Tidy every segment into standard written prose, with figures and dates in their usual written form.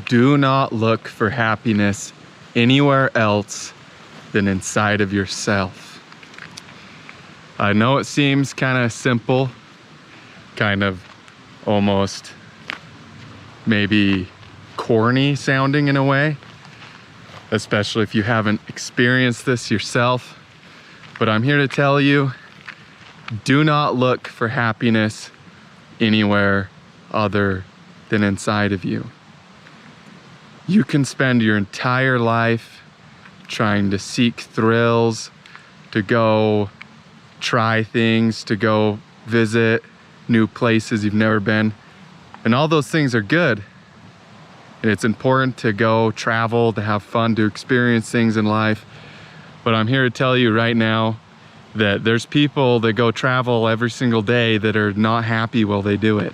Do not look for happiness anywhere else than inside of yourself. I know it seems kind of simple, kind of almost maybe corny sounding in a way, especially if you haven't experienced this yourself. But I'm here to tell you, do not look for happiness anywhere other than inside of you. You can spend your entire life trying to seek thrills, to go try things, to go visit new places you've never been. And all those things are good. And it's important to go travel, to have fun, to experience things in life. But I'm here to tell you right now that there's people that go travel every single day that are not happy while they do it.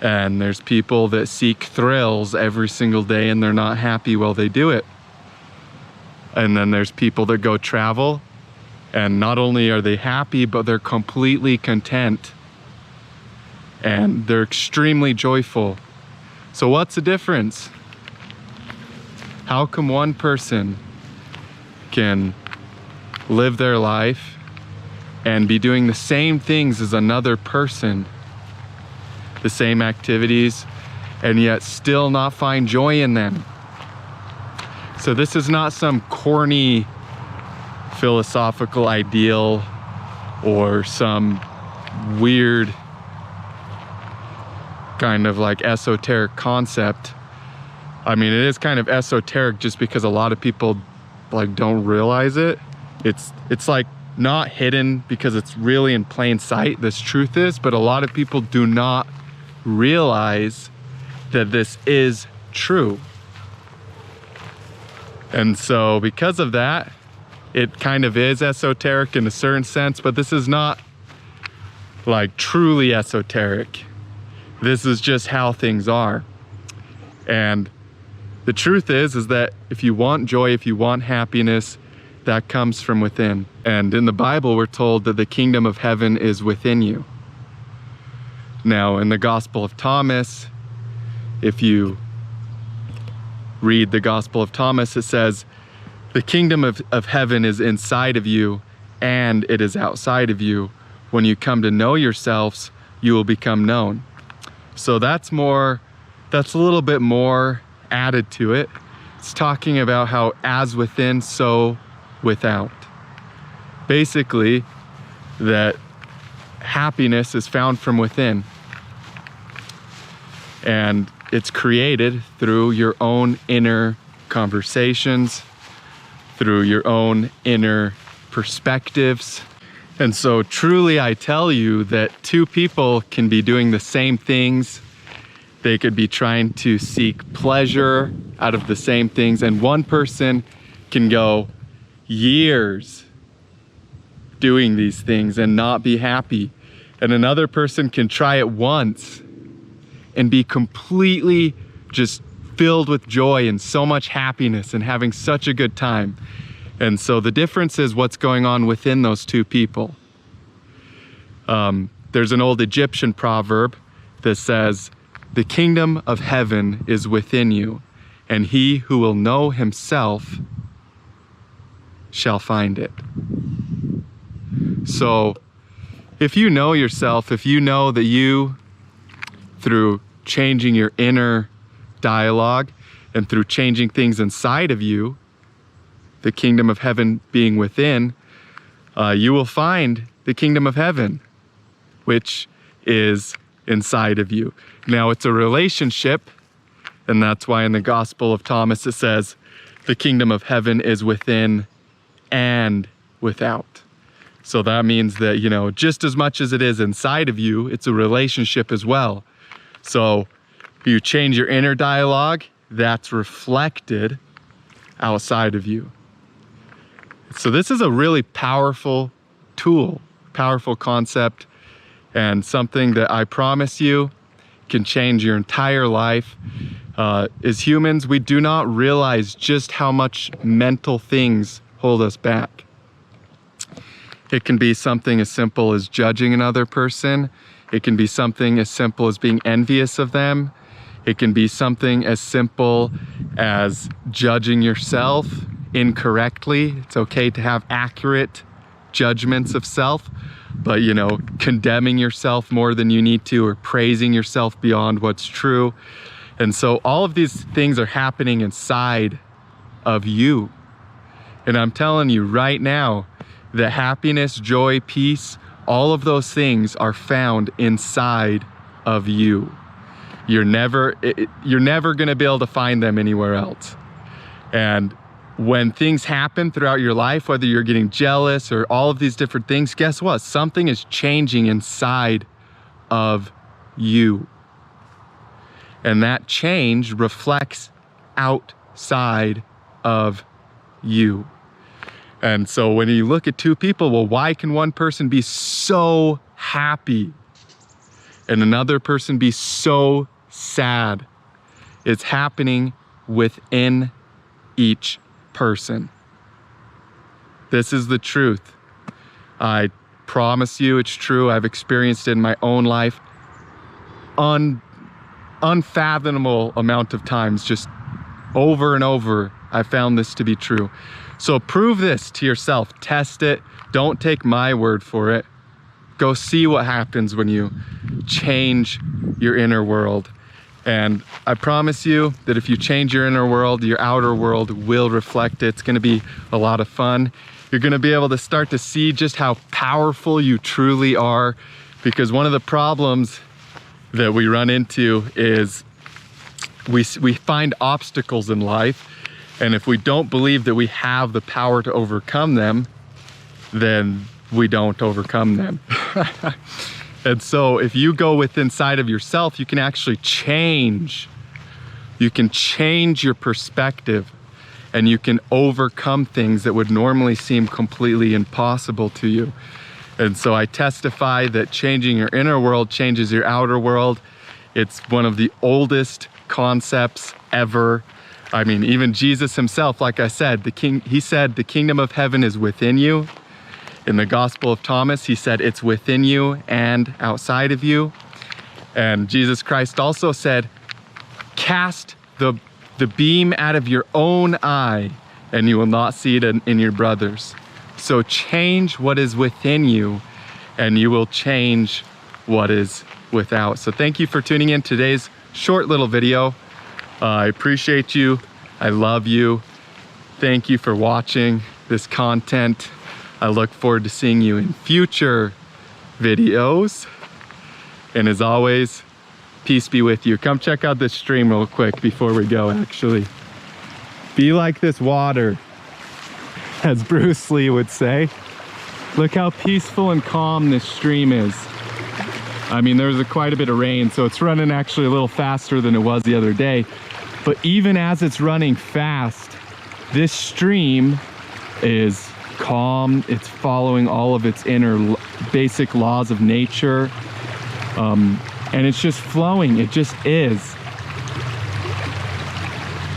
And there's people that seek thrills every single day and they're not happy while they do it. And then there's people that go travel and not only are they happy, but they're completely content. And they're extremely joyful. So what's the difference? How come one person can live their life and be doing the same things as another person, the same activities, and yet still not find joy in them? So this is not some corny philosophical ideal or some weird kind of like esoteric concept. I mean, it is kind of esoteric just because a lot of people like don't realize it. It's like not hidden because it's really in plain sight, this truth is, but a lot of people do not realize that this is true. And so because of that, it kind of is esoteric in a certain sense, but this is not like truly esoteric. This is just how things are. And the truth is that if you want joy, if you want happiness, that comes from within. And in the Bible, we're told that the kingdom of heaven is within you. Now, in the Gospel of Thomas, if you read the Gospel of Thomas, it says, the kingdom of heaven is inside of you and it is outside of you. When you come to know yourselves, you will become known. So that's a little bit more added to it. It's talking about how as within, so without. Basically, that happiness is found from within. And it's created through your own inner conversations, through your own inner perspectives. And so truly I tell you that two people can be doing the same things. They could be trying to seek pleasure out of the same things, and one person can go years doing these things and not be happy. And another person can try it once and be completely just filled with joy and so much happiness and having such a good time. And so the difference is what's going on within those two people. There's an old Egyptian proverb that says, the kingdom of heaven is within you, and he who will know himself shall find it. So if you know yourself, if you know that you, through changing your inner dialogue and through changing things inside of you, the kingdom of heaven being within, you will find the kingdom of heaven, which is inside of you. Now it's a relationship, and that's why in the Gospel of Thomas it says, the kingdom of heaven is within and without. So that means that, you know, just as much as it is inside of you, it's a relationship as well. So if you change your inner dialogue, that's reflected outside of you. So this is a really powerful tool, powerful concept, and something that I promise you can change your entire life. As humans, we do not realize just how much mental things hold us back. It can be something as simple as judging another person. It can be something as simple as being envious of them. It can be something as simple as judging yourself incorrectly. It's okay to have accurate judgments of self, but you know, condemning yourself more than you need to, or praising yourself beyond what's true. And so all of these things are happening inside of you. And I'm telling you right now that happiness, joy, peace, all of those things are found inside of you. You're never going to be able to find them anywhere else. And when things happen throughout your life, whether you're getting jealous or all of these different things, guess what? Something is changing inside of you. And that change reflects outside of you. And so when you look at two people, well, why can one person be so happy and another person be so sad? It's happening within each person. This is the truth. I promise you it's true. I've experienced it in my own life unfathomable amount of times, just over and over. I found this to be true. So prove this to yourself. Test it. Don't take my word for it. Go see what happens when you change your inner world. And I promise you that if you change your inner world, your outer world will reflect it. It's going to be a lot of fun. You're going to be able to start to see just how powerful you truly are, because one of the problems that we run into is we find obstacles in life, and if we don't believe that we have the power to overcome them, then we don't overcome them. And so if you go within inside of yourself, you can actually change. You can change your perspective, and you can overcome things that would normally seem completely impossible to you. And so I testify that changing your inner world changes your outer world. It's one of the oldest concepts ever. I mean, even Jesus himself, like I said, he said the kingdom of heaven is within you. In the Gospel of Thomas, he said it's within you and outside of you. And Jesus Christ also said, cast the beam out of your own eye and you will not see it in your brother's. So change what is within you and you will change what is without. So thank you for tuning in today's short little video. I appreciate you. I love you. Thank you for watching this content. I look forward to seeing you in future videos. And as always, peace be with you. Come check out this stream real quick before we go, actually. Be like this water, as Bruce Lee would say. Look how peaceful and calm this stream is. I mean, there's quite a bit of rain, so it's running actually a little faster than it was the other day. But even as it's running fast, this stream is calm. It's following all of its inner basic laws of nature. And it's just flowing. It just is.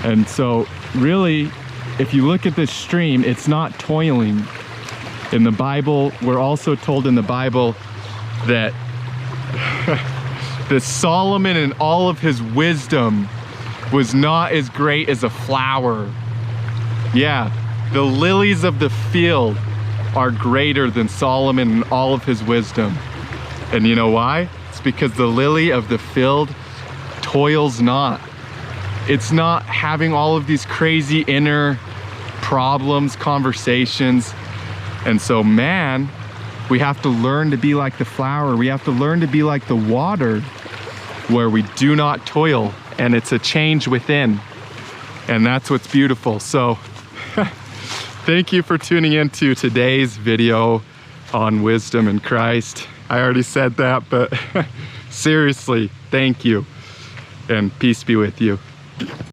And so really, if you look at this stream, it's not toiling. In the Bible, we're also told in the Bible that that Solomon in all of his wisdom was not as great as a flower. Yeah, the lilies of the field are greater than Solomon in all of his wisdom. And you know why? It's because the lily of the field toils not. It's not having all of these crazy inner problems, conversations. And so, man, we have to learn to be like the flower. We have to learn to be like the water, where we do not toil, and it's a change within. And that's what's beautiful. So thank you for tuning into today's video on wisdom in Christ. I already said that, but seriously, thank you, and peace be with you.